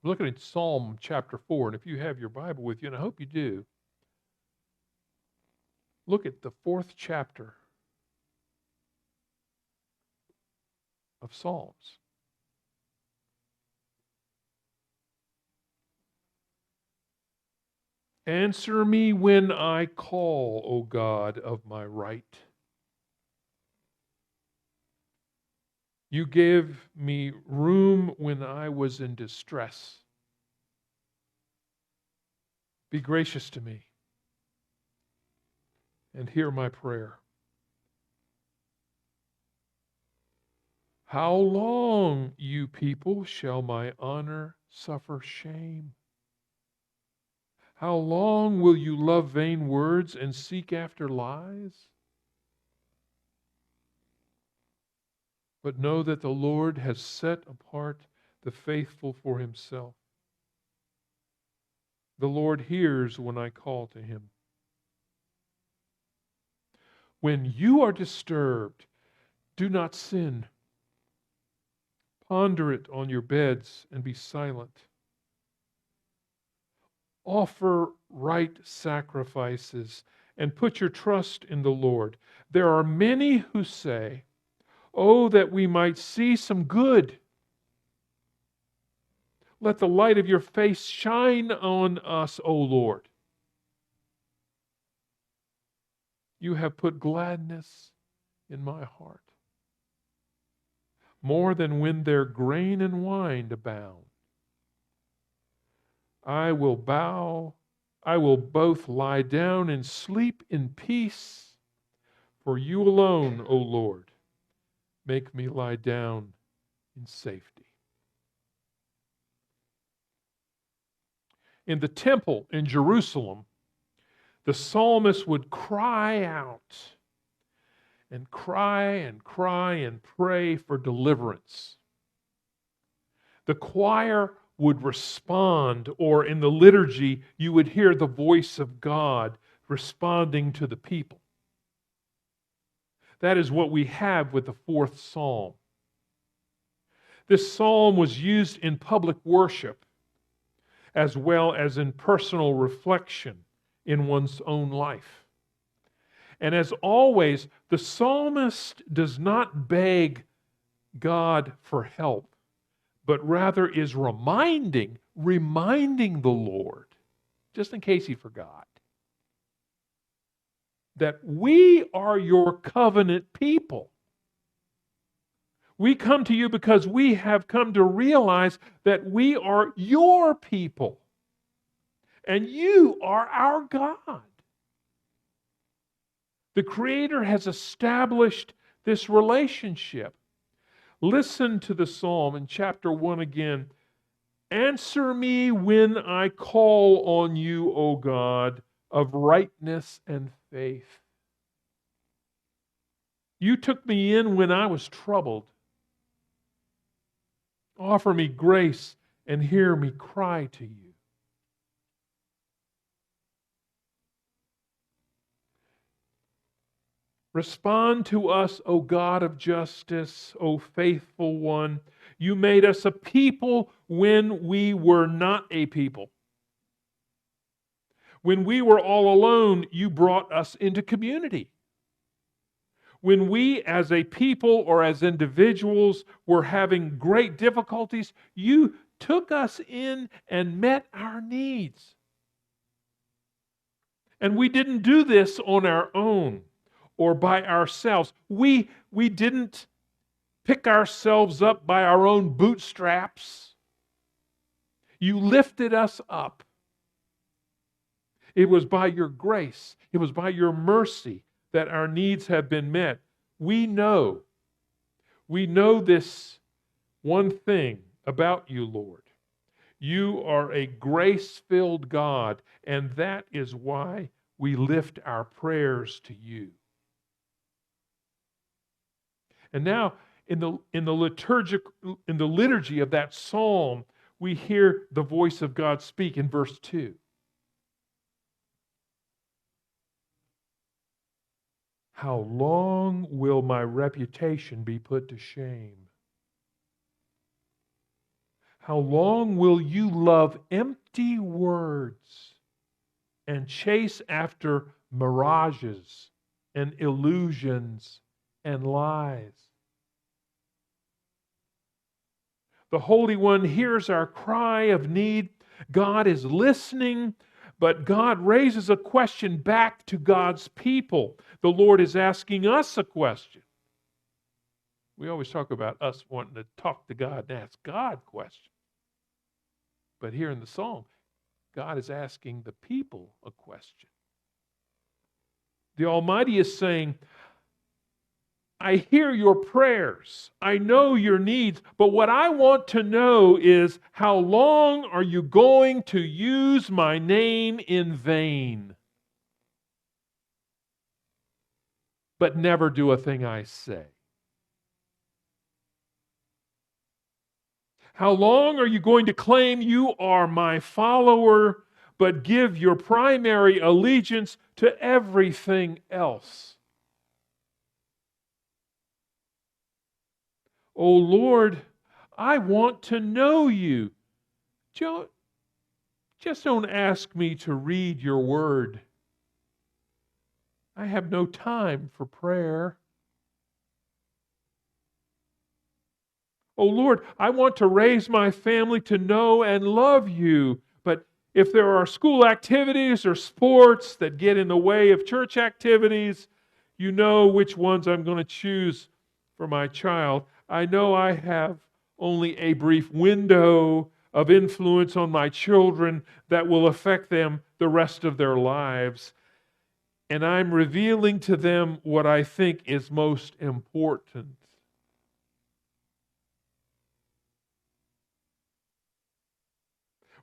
We're looking at Psalm chapter 4, and if you have your Bible with you, and I hope you do, look at the 4th chapter of Psalms. Answer me when I call, O God of my right. You gave me room when I was in distress. Be gracious to me and hear my prayer. How long, you people, shall my honor suffer shame? How long will you love vain words and seek after lies? But know that the Lord has set apart the faithful for himself. The Lord hears when I call to him. When you are disturbed, do not sin. Ponder it on your beds and be silent. Offer right sacrifices and put your trust in the Lord. There are many who say, "Oh, that we might see some good. Let the light of your face shine on us, O Lord." You have put gladness in my heart, more than when their grain and wine abound. I will both lie down and sleep in peace, for you alone, O Lord, make me lie down in safety. In the temple in Jerusalem, the psalmist would cry out and cry and cry and pray for deliverance. The choir would respond, or in the liturgy, you would hear the voice of God responding to the people. That is what we have with the 4th Psalm. This psalm was used in public worship as well as in personal reflection in one's own life. And as always, the psalmist does not beg God for help, but rather is reminding the Lord, just in case he forgot, that we are your covenant people. We come to you because we have come to realize that we are your people, and you are our God. The Creator has established this relationship. Listen to the psalm in chapter 1 again. Answer me when I call on you, O God, of rightness and faith. You took me in when I was troubled. Offer me grace and hear me cry to you. Respond to us, O God of justice, O faithful one. You made us a people when we were not a people. When we were all alone, you brought us into community. When we as a people or as individuals were having great difficulties, you took us in and met our needs. And we didn't do this on our own or by ourselves. We didn't pick ourselves up by our own bootstraps. You lifted us up. It was by your grace, it was by your mercy that our needs have been met. We know this one thing about you, Lord. You are a grace-filled God, and that is why we lift our prayers to you. And now, in the liturgy of that psalm, we hear the voice of God speak in verse 2. How long will my reputation be put to shame? How long will you love empty words and chase after mirages and illusions and lies? The Holy One hears our cry of need. God is listening, but God raises a question back to God's people. The Lord is asking us a question. We always talk about us wanting to talk to God and ask God questions. But here in the psalm, God is asking the people a question. The Almighty is saying, I hear your prayers. I know your needs. But what I want to know is, how long are you going to use my name in vain, but never do a thing I say? How long are you going to claim you are my follower, but give your primary allegiance to everything else? Oh Lord, I want to know you. Just don't ask me to read your word. I have no time for prayer. Oh Lord, I want to raise my family to know and love you. But if there are school activities or sports that get in the way of church activities, you know which ones I'm going to choose for my child. I know I have only a brief window of influence on my children that will affect them the rest of their lives. And I'm revealing to them what I think is most important.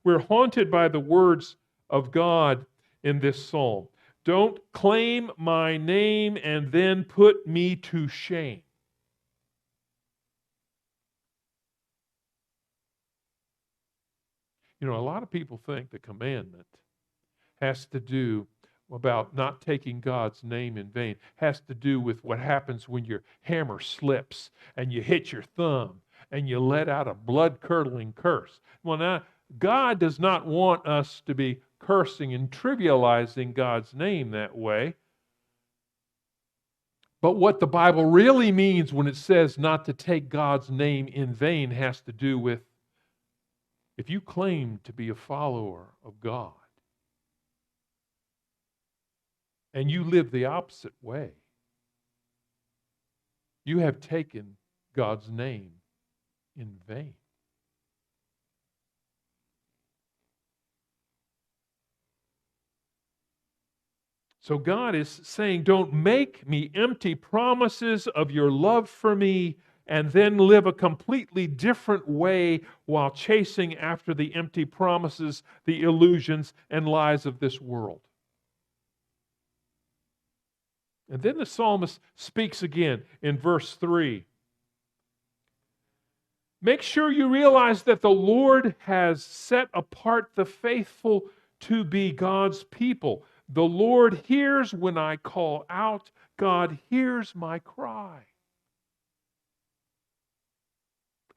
We're haunted by the words of God in this psalm. Don't claim my name and then put me to shame. You know, a lot of people think the commandment has to do about not taking God's name in vain, has to do with what happens when your hammer slips and you hit your thumb and you let out a blood-curdling curse. Well, now, God does not want us to be cursing and trivializing God's name that way. But what the Bible really means when it says not to take God's name in vain has to do with, if you claim to be a follower of God and you live the opposite way, you have taken God's name in vain. So God is saying, don't make me empty promises of your love for me and then live a completely different way while chasing after the empty promises, the illusions, and lies of this world. And then the psalmist speaks again in verse 3. Make sure you realize that the Lord has set apart the faithful to be God's people. The Lord hears when I call out. God hears my cry.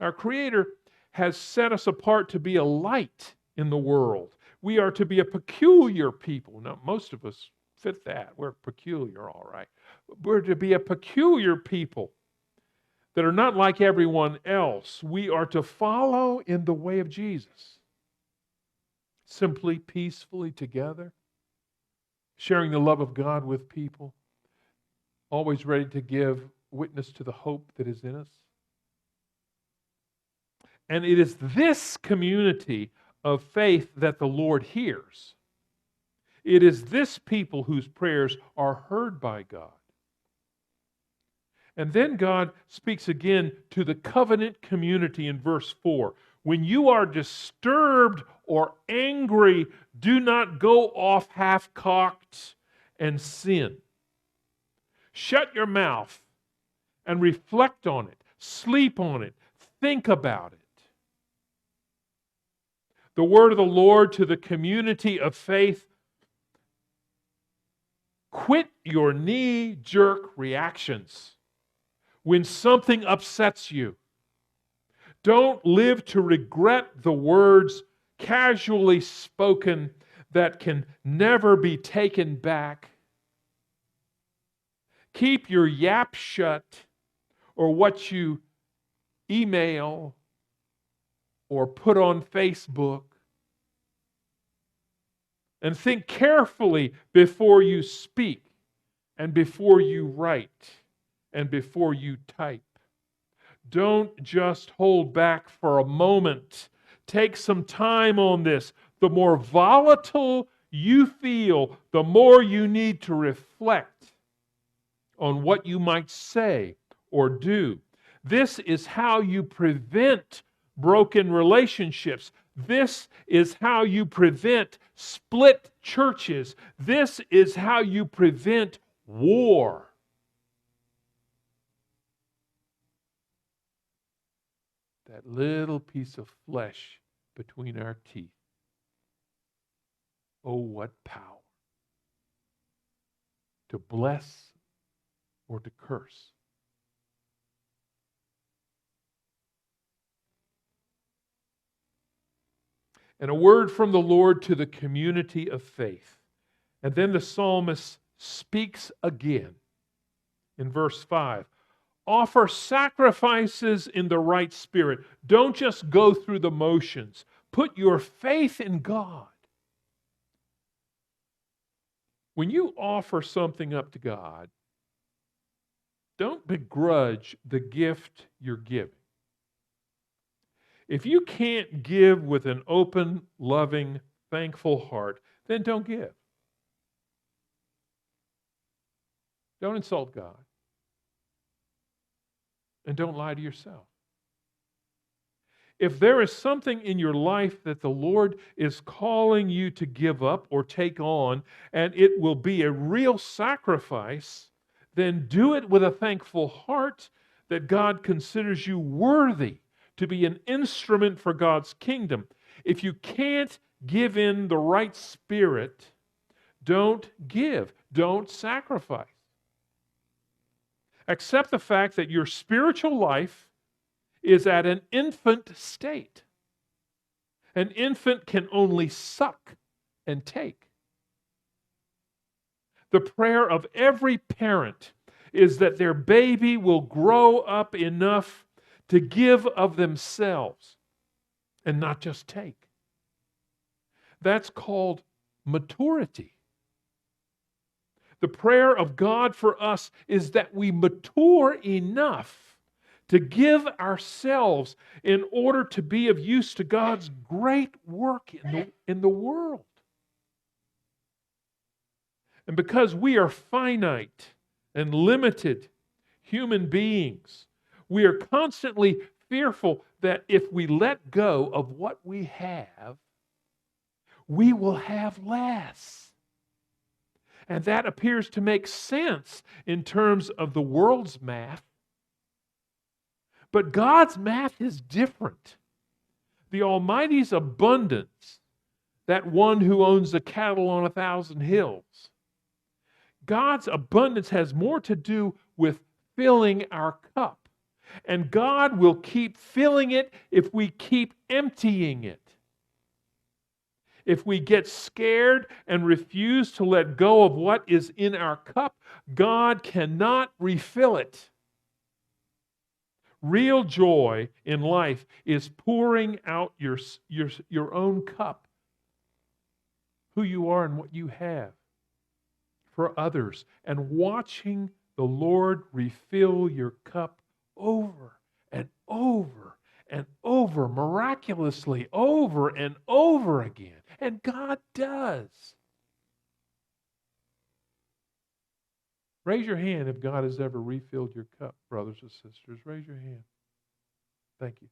Our Creator has set us apart to be a light in the world. We are to be a peculiar people. Now, most of us fit that. We're peculiar, all right. We're to be a peculiar people that are not like everyone else. We are to follow in the way of Jesus. Simply, peacefully together, sharing the love of God with people, always ready to give witness to the hope that is in us. And it is this community of faith that the Lord hears. It is this people whose prayers are heard by God. And then God speaks again to the covenant community in verse 4. When you are disturbed or angry, do not go off half-cocked and sin. Shut your mouth and reflect on it. Sleep on it. Think about it. The word of the Lord to the community of faith: quit your knee-jerk reactions when something upsets you. Don't live to regret the words casually spoken that can never be taken back. Keep your yap shut, or what you email or put on Facebook. And think carefully before you speak, and before you write, and before you type. Don't just hold back for a moment. Take some time on this. The more volatile you feel, the more you need to reflect on what you might say or do. This is how you prevent broken relationships. This is how you prevent split churches. This is how you prevent war. That little piece of flesh between our teeth. Oh, what power to bless or to curse. And a word from the Lord to the community of faith. And then the psalmist speaks again in verse 5. Offer sacrifices in the right spirit. Don't just go through the motions. Put your faith in God. When you offer something up to God, don't begrudge the gift you're giving. If you can't give with an open, loving, thankful heart, then don't give. Don't insult God. And don't lie to yourself. If there is something in your life that the Lord is calling you to give up or take on, and it will be a real sacrifice, then do it with a thankful heart that God considers you worthy to be an instrument for God's kingdom. If you can't give in the right spirit, don't give. Don't sacrifice. Accept the fact that your spiritual life is at an infant state. An infant can only suck and take. The prayer of every parent is that their baby will grow up enough to give of themselves and not just take. That's called maturity. The prayer of God for us is that we mature enough to give ourselves in order to be of use to God's great work in the world. And because we are finite and limited human beings, we are constantly fearful that if we let go of what we have, we will have less. And that appears to make sense in terms of the world's math. But God's math is different. The Almighty's abundance, that one who owns the cattle on 1,000 hills, God's abundance has more to do with filling our cup. And God will keep filling it if we keep emptying it. If we get scared and refuse to let go of what is in our cup, God cannot refill it. Real joy in life is pouring out your own cup, who you are and what you have, for others, and watching the Lord refill your cup over and over and over, miraculously over and over again. And God does. Raise your hand if God has ever refilled your cup, brothers and sisters. Raise your hand. Thank you.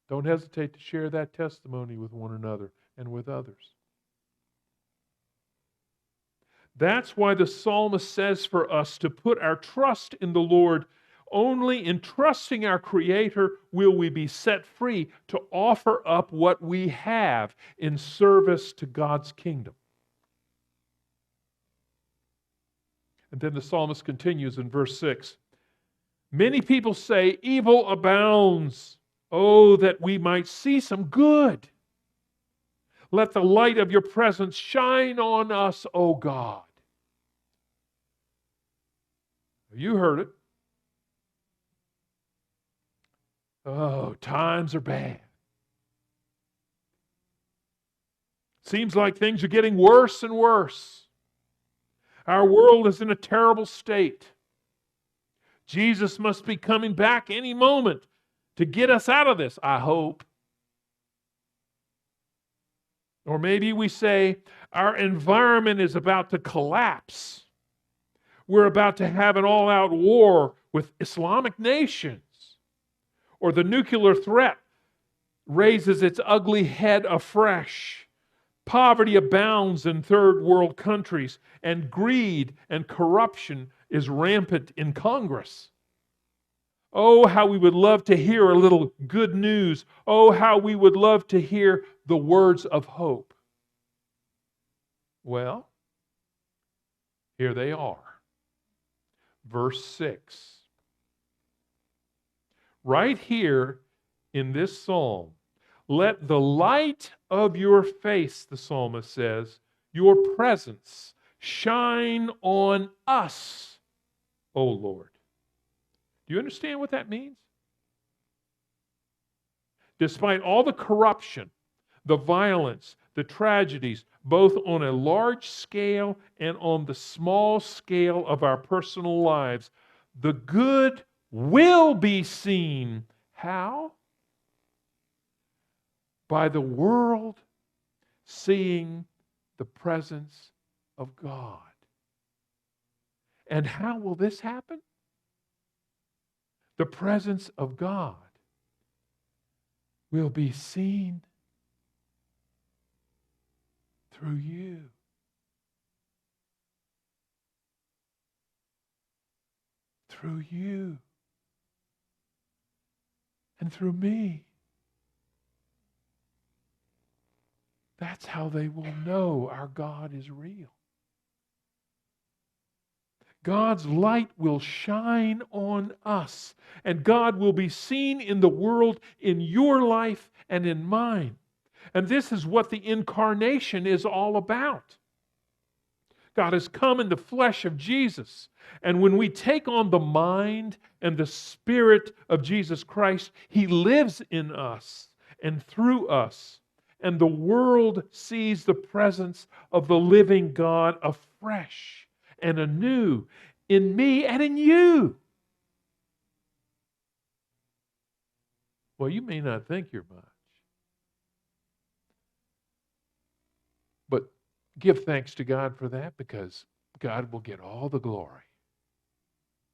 Don't hesitate to share that testimony with one another and with others. That's why the psalmist says for us to put our trust in the Lord. Only in trusting our Creator will we be set free to offer up what we have in service to God's kingdom. And then the psalmist continues in verse 6. Many people say evil abounds. Oh, that we might see some good. Let the light of your presence shine on us, O God. You heard it. Oh, times are bad. Seems like things are getting worse and worse. Our world is in a terrible state. Jesus must be coming back any moment to get us out of this, I hope. Or maybe we say our environment is about to collapse. We're about to have an all-out war with Islamic nations. Or the nuclear threat raises its ugly head afresh. Poverty abounds in third world countries, and greed and corruption is rampant in Congress. Oh, how we would love to hear a little good news. Oh, how we would love to hear the words of hope. Well, here they are. Verse 6. Right here in this psalm, let the light of your face, the psalmist says, your presence shine on us, O Lord. Do you understand what that means? Despite all the corruption, the violence, the tragedies, both on a large scale and on the small scale of our personal lives, the good will be seen. How? By the world seeing the presence of God. And how will this happen? The presence of God will be seen through you. Through you. And through me. That's how they will know our God is real. God's light will shine on us, and God will be seen in the world, in your life and in mine. And this is what the incarnation is all about. God has come in the flesh of Jesus. And when we take on the mind and the spirit of Jesus Christ, He lives in us and through us. And the world sees the presence of the living God afresh and anew in me and in you. Well, you may not think you're much, but give thanks to God for that, because God will get all the glory,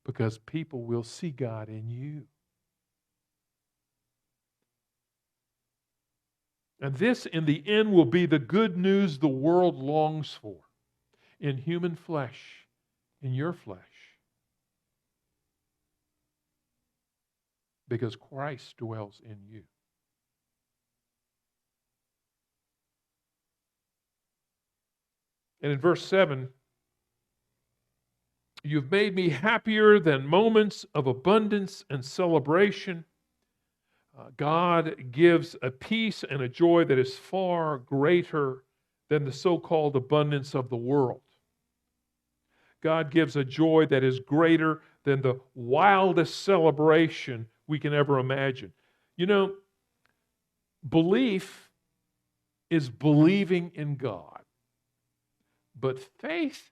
because people will see God in you. And this, in the end, will be the good news the world longs for in human flesh, in your flesh. Because Christ dwells in you. And in verse 7, you've made me happier than moments of abundance and celebration. God gives a peace and a joy that is far greater than the so-called abundance of the world. God gives a joy that is greater than the wildest celebration we can ever imagine. You know, belief is believing in God. But faith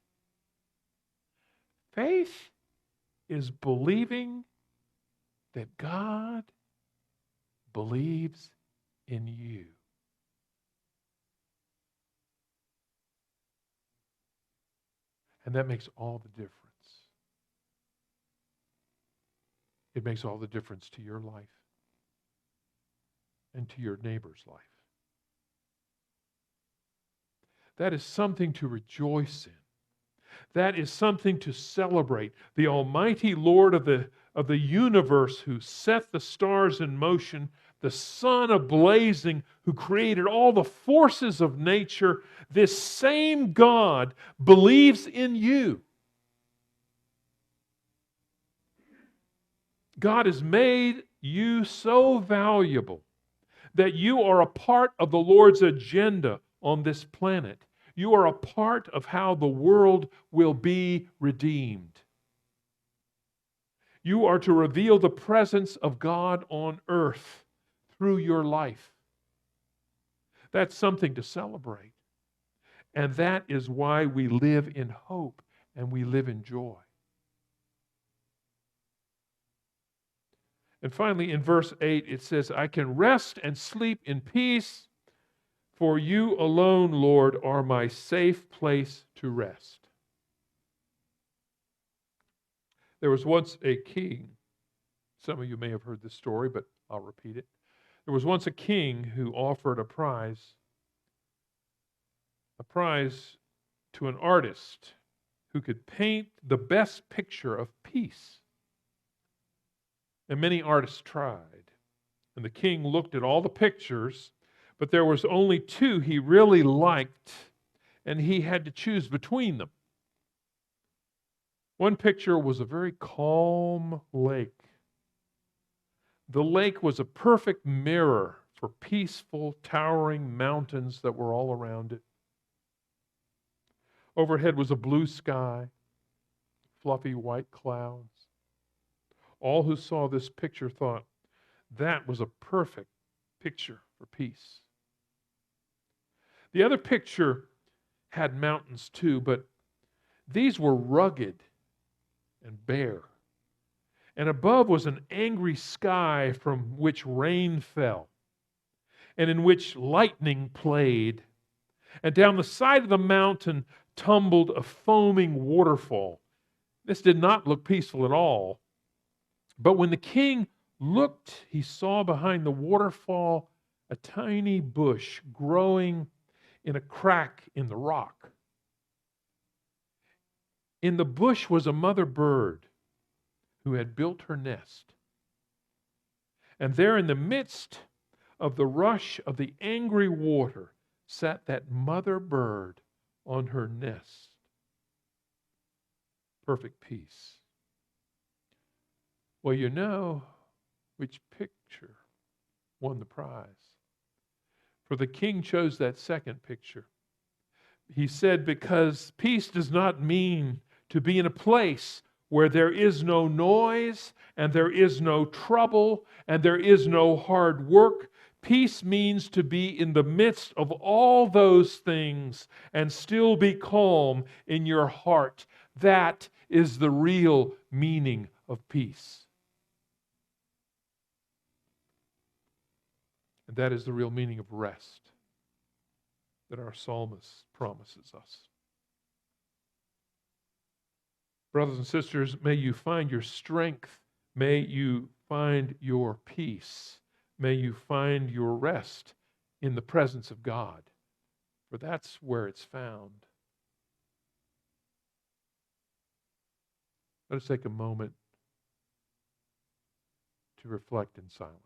is believing that God believes in you. And that makes all the difference. It makes all the difference to your life and to your neighbor's life. That is something to rejoice in. That is something to celebrate. The Almighty Lord of the universe, who set the stars in motion, the sun ablazing, who created all the forces of nature, this same God believes in you. God has made you so valuable that you are a part of the Lord's agenda on this planet. You are a part of how the world will be redeemed. You are to reveal the presence of God on earth through your life. That's something to celebrate. And that is why we live in hope and we live in joy. And finally, in verse 8, it says, I can rest and sleep in peace, for you alone, Lord, are my safe place to rest. There was once a king. Some of you may have heard this story, but I'll repeat it. There was once a king who offered a prize to an artist who could paint the best picture of peace. And many artists tried. And the king looked at all the pictures, but there was only two he really liked, and he had to choose between them. One picture was a very calm lake. The lake was a perfect mirror for peaceful, towering mountains that were all around it. Overhead was a blue sky, fluffy white clouds. All who saw this picture thought that was a perfect picture for peace. The other picture had mountains too, but these were rugged and bare. And above was an angry sky from which rain fell, and in which lightning played. And down the side of the mountain tumbled a foaming waterfall. This did not look peaceful at all. But when the king looked, he saw behind the waterfall a tiny bush growing in a crack in the rock. In the bush was a mother bird who had built her nest. And there in the midst of the rush of the angry water sat that mother bird on her nest. Perfect peace. Well, you know which picture won the prize. For the king chose that second picture. He said, because peace does not mean to be in a place where there is no noise and there is no trouble and there is no hard work. Peace means to be in the midst of all those things and still be calm in your heart. That is the real meaning of peace. And that is the real meaning of rest that our psalmist promises us. Brothers and sisters, may you find your strength. May you find your peace. May you find your rest in the presence of God, for that's where it's found. Let us take a moment to reflect in silence.